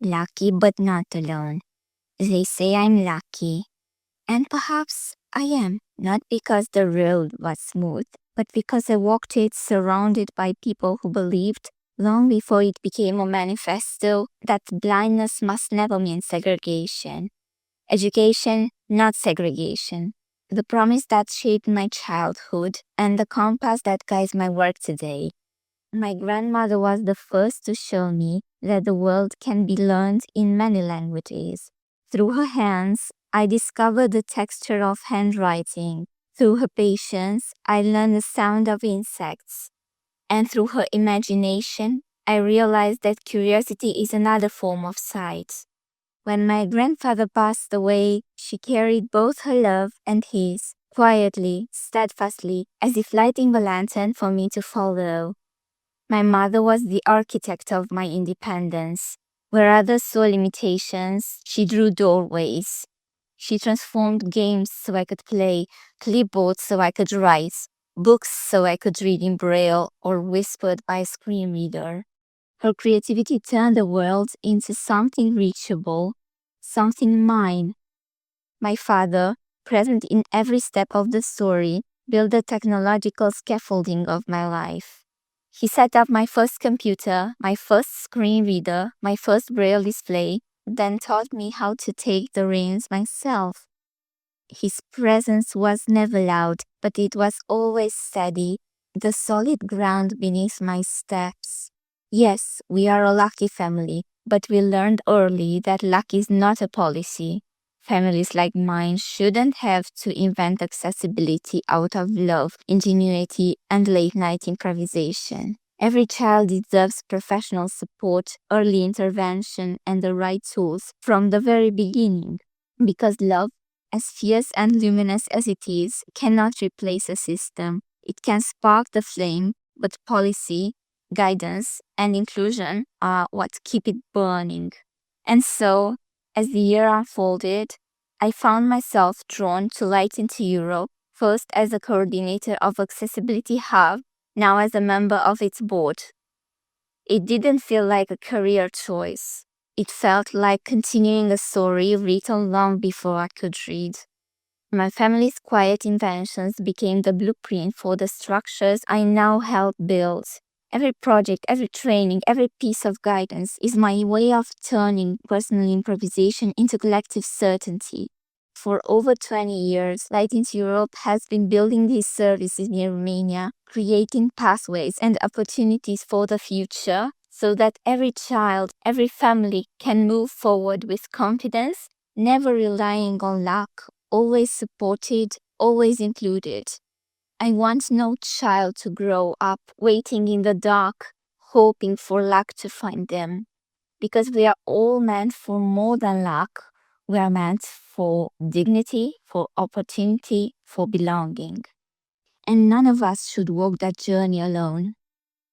Lucky but not alone. They say I'm lucky. And perhaps I am, not because the road was smooth, but because I walked it surrounded by people who believed, long before it became a manifesto, that blindness must never mean segregation. Education, not segregation. The promise that shaped my childhood and the compass that guides my work today. My grandmother was the first to show me that the world can be learned in many languages. Through her hands, I discovered the texture of handwriting. Through her patience, I learned the sound of insects. And through her imagination, I realized that curiosity is another form of sight. When my grandfather passed away, she carried both her love and his, quietly, steadfastly, as if lighting a lantern for me to follow. My mother was the architect of my independence. Where others saw limitations, she drew doorways. She transformed games so I could play, clipboards so I could write, books so I could read in Braille or whispered by a screen reader. Her creativity turned the world into something reachable, something mine. My father, present in every step of the story, built the technological scaffolding of my life. He set up my first computer, my first screen reader, my first braille display, then taught me how to take the reins myself. His presence was never loud, but it was always steady, the solid ground beneath my steps. Yes, we are a lucky family, but we learned early that luck is not a policy. Families like mine shouldn't have to invent accessibility out of love, ingenuity, and late-night improvisation. Every child deserves professional support, early intervention, and the right tools from the very beginning. Because love, as fierce and luminous as it is, cannot replace a system. It can spark the flame, but policy, guidance, and inclusion are what keep it burning. And so, as the year unfolded, I found myself drawn to Light into Europe, first as a coordinator of Accessibility Hub, now as a member of its board. It didn't feel like a career choice. It felt like continuing a story written long before I could read. My family's quiet inventions became the blueprint for the structures I now help build. Every project, every training, every piece of guidance is my way of turning personal improvisation into collective certainty. For over 20 years, Light into Europe has been building these services in Romania, creating pathways and opportunities for the future so that every child, every family can move forward with confidence, never relying on luck, always supported, always included. I want no child to grow up waiting in the dark, hoping for luck to find them. Because we are all meant for more than luck. We are meant for dignity, for opportunity, for belonging. And none of us should walk that journey alone.